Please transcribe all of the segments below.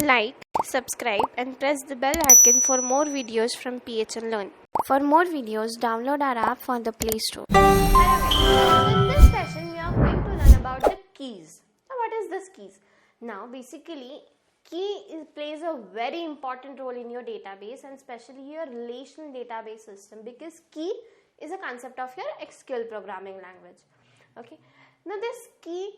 Like, subscribe and press the bell icon for more videos from PHN Learn. For more videos, download our app from the Play Store. In this session, we are going to learn about the keys. Now, what is this keys? Now, basically, plays a very important role in your database and especially your relational database system, because key is a concept of your SQL programming language. Okay. Now, this key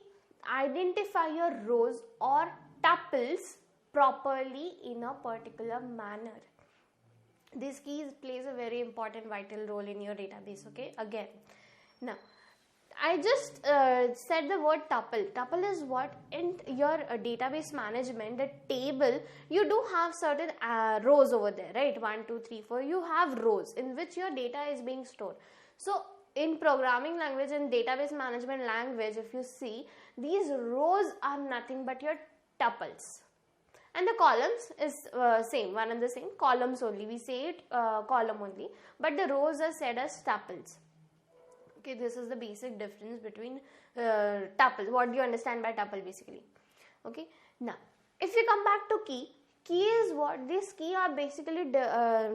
identify your rows or tuples properly in a particular manner. This key plays a very important vital role in your database. Okay, again, now I just said the word tuple. Tuple is what in your database management, the table, you do have certain rows over there, right? 1, 2, 3, 4. You have rows in which your data is being stored. So in programming language and database management language, if you see, these rows are nothing but your tuples. And the columns is same, one and the same, columns only. We say it column only, but the rows are said as tuples. Okay, this is the basic difference between tuple. What do you understand by tuple basically? Okay, now if we come back to key is what? This key are basically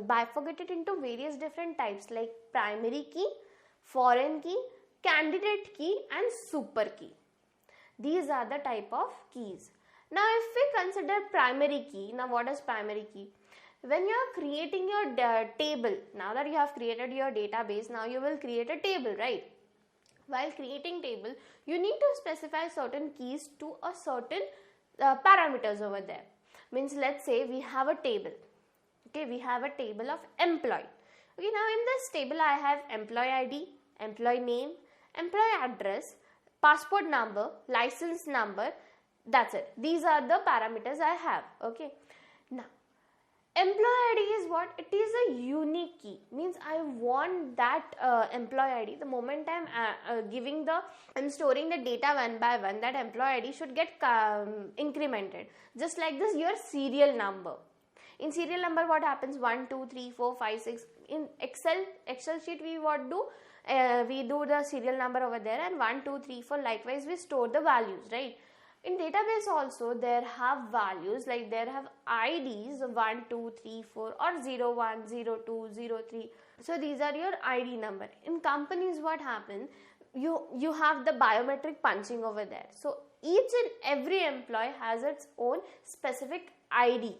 bifurcated into various different types like primary key, foreign key, candidate key and super key. These are the type of keys. Now if we consider primary key, now what is primary key? When you are creating your table, now that you have created your database, now you will create a table, right? While creating table, you need to specify certain keys to a certain parameters over there. Means let's say we have a table. Okay, we have a table of employee. Okay, now in this table I have employee ID, employee name, employee address, passport number, license number. That's it. These are the parameters I have. Okay. Now, employee ID is what? It is a unique key. Means I want that employee ID. The moment I'm storing the data one by one, that employee ID should get incremented. Just like this, your serial number. In serial number, what happens? 1, 2, 3, 4, 5, 6. In Excel sheet, we what do? We do the serial number over there, and 1, 2, 3, 4. Likewise, we store the values, right? In database also there have values, like there have IDs 1, 2, 3, 4 or 0, 1, 0, 2, 0, 3. So these are your ID number. In companies what happens, you have the biometric punching over there. So each and every employee has its own specific ID.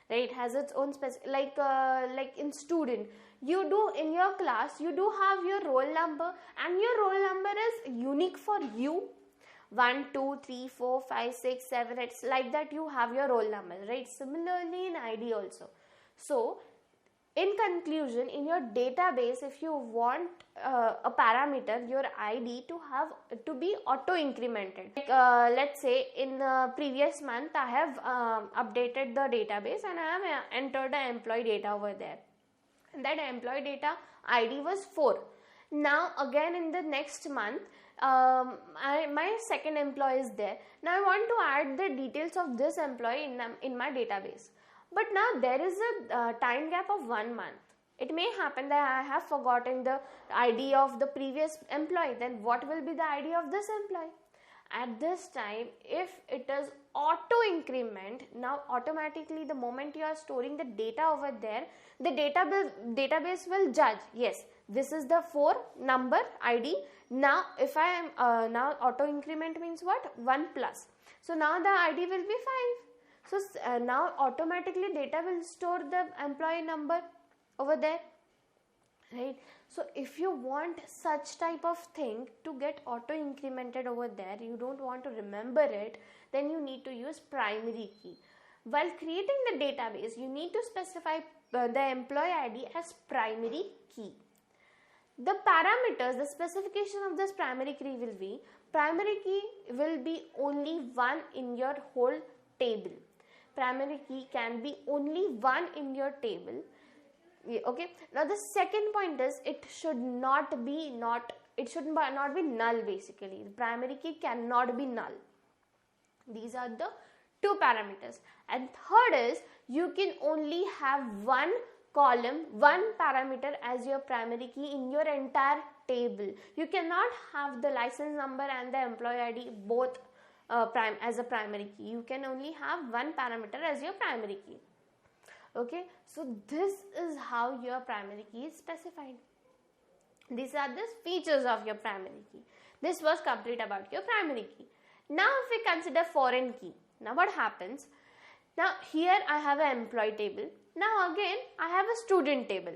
Right, has its own specific, like in student, you do in your class, you do have your roll number, and your roll number is unique for you. 1, 2, 3, 4, 5, 6, 7, it's like that you have your roll number, right? Similarly in ID also. So in conclusion, in your database, if you want a parameter, your ID to be auto incremented. Like, let's say in the previous month I have updated the database and I have entered the employee data over there. And that employee data ID was 4. Now again in the next month, my second employee is there. Now I want to add the details of this employee in my database. But now there is a time gap of 1 month. It may happen that I have forgotten the ID of the previous employee. Then what will be the ID of this employee? At this time, if it is auto increment, now automatically the moment you are storing the data over there, the database will judge, yes, this is the 4 number ID. Now if I am now auto increment means what? 1 plus. So now the ID will be 5. So now automatically data will store the employee number over there, right? So if you want such type of thing to get auto incremented over there, you don't want to remember it, then you need to use primary key. While creating the database, you need to specify the employee ID as primary key. The parameters, the specification of this primary key will be only one in your whole table. Primary key can be only one in your table. Okay. Now the second point is it should not be null basically. The primary key cannot be null. These are the 2 parameters. And third is you can only have one column, one parameter as your primary key in your entire table. You cannot have the license number and the employee ID both as a primary key. You can only have one parameter as your primary key. Okay, so this is how your primary key is specified. These are the features of your primary key. This was complete about your primary key. Now if we consider foreign key, now what happens? Now here I have an employee table. Now again I have a student table.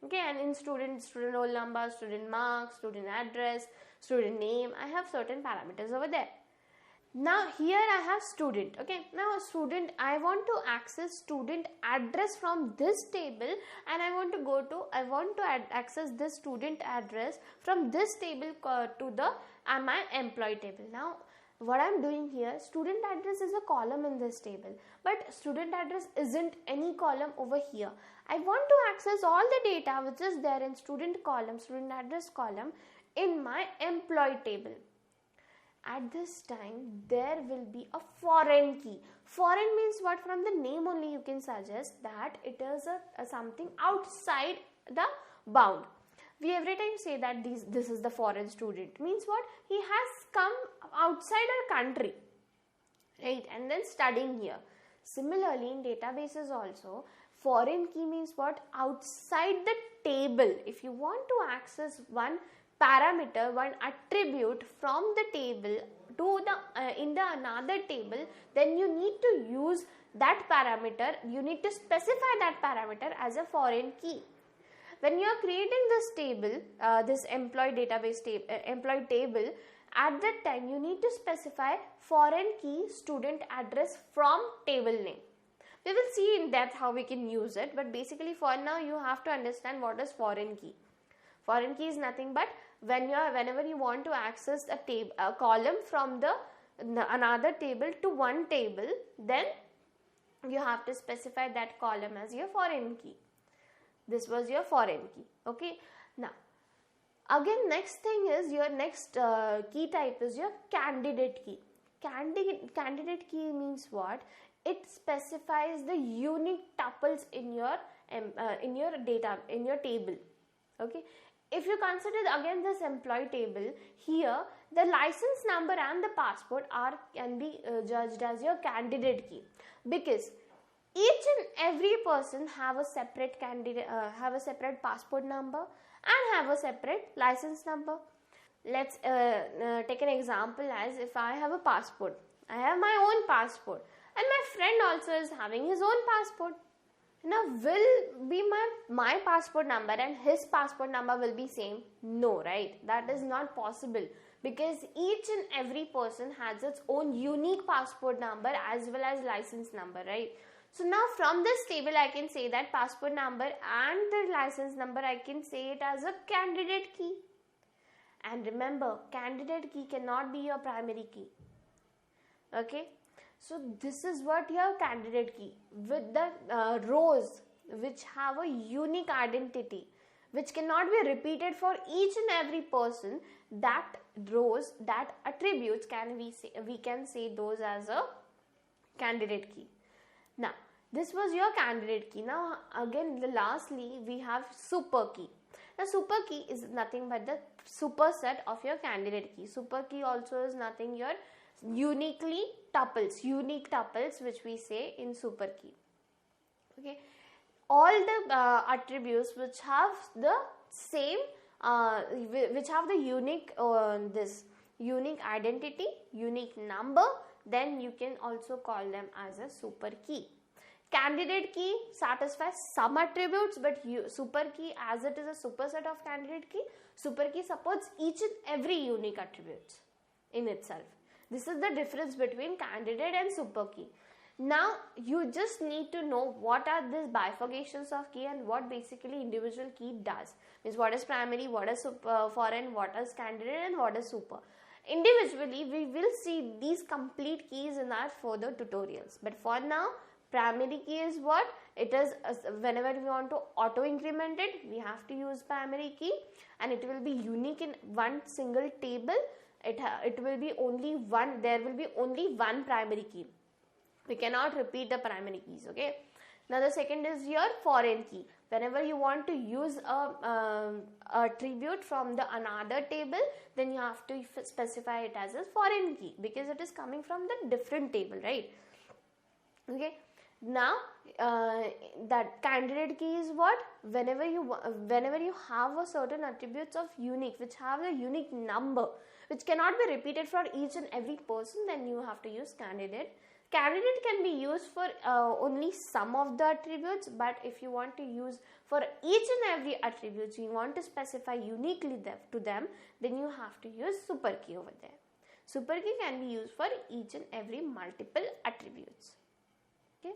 Okay, and in student roll number, student mark, student address, student name, I have certain parameters over there. Now here I have student. Okay, now student, I want to access student address from this table, and I want to access this student address from this table to the my employee table. Now what I'm doing here, student address is a column in this table, but student address isn't any column over here. I want to access all the data which is there in student column, student address column in my employee table. At this time there will be a foreign key. Foreign means what? From the name only you can suggest that it is a something outside the bound. We every time say that this is the foreign student, means what? He has come outside our country, right, and then studying here. Similarly in databases also, foreign key means what? Outside the table. If you want to access one parameter, one attribute from the table to the in the another table, then you need to use that parameter. You need to specify that parameter as a foreign key. When you are creating this table, this employee database employee table, at that time you need to specify foreign key student address from table name. We will see in depth how we can use it, but basically for now you have to understand what is foreign key. Foreign key is nothing but whenever you want to access a column from another table to one table, then you have to specify that column as your foreign key. This was your foreign key. Okay, now again next thing is your next key type is your candidate key. Candidate key means what? It specifies the unique tuples in your data, in your table. Okay, if you consider again this employee table, here the license number and the passport can be judged as your candidate key, because each and every person have a separate passport number and have a separate license number. Let's take an example as if I have a passport. I have my own passport and my friend also is having his own passport. Now will be my passport number and his passport number will be same? No, right? That is not possible, because each and every person has its own unique passport number as well as license number, right? So now from this table I can say that passport number and the license number, I can say it as a candidate key. And remember, candidate key cannot be your primary key. Okay, so this is what your candidate key, with the rows which have a unique identity, which cannot be repeated for each and every person. That rows, that attributes we can say those as a candidate key. Now this was your candidate key. Now again lastly we have super key. Now super key is nothing but the superset of your candidate key. Super key also is nothing your unique tuples which we say in super key. Okay, all the attributes which have the same which have the unique unique identity, unique number, then you can also call them as a super key. Candidate key satisfies some attributes, but super key, as it is a superset of candidate key, super key supports each and every unique attributes in itself. This is the difference between candidate and super key. Now you just need to know what are these bifurcations of key and what basically individual key does. Means what is primary, what is foreign, what is candidate, and what is super. Individually we will see these complete keys in our further tutorials, but for now primary key is what it is. Whenever we want to auto increment it, we have to use primary key, and it will be unique in one single table. It will be only one, there will be only one primary key. We cannot repeat the primary keys. Okay, Now the second is your foreign key. Whenever you want to use a attribute from the another table, then you have to specify it as a foreign key because it is coming from the different table, right? Okay. Now that candidate key is what? Whenever you have a certain attributes of unique, which have a unique number, which cannot be repeated for each and every person, then you have to use candidate. Candidate can be used for only some of the attributes, but if you want to use for each and every attributes, you want to specify uniquely to them, then you have to use super key over there. Super key can be used for each and every multiple attributes. Okay,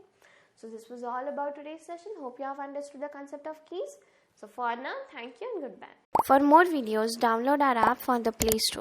so this was all about today's session. Hope you have understood the concept of keys. So for now, thank you and goodbye. For more videos, download our app from the Play Store.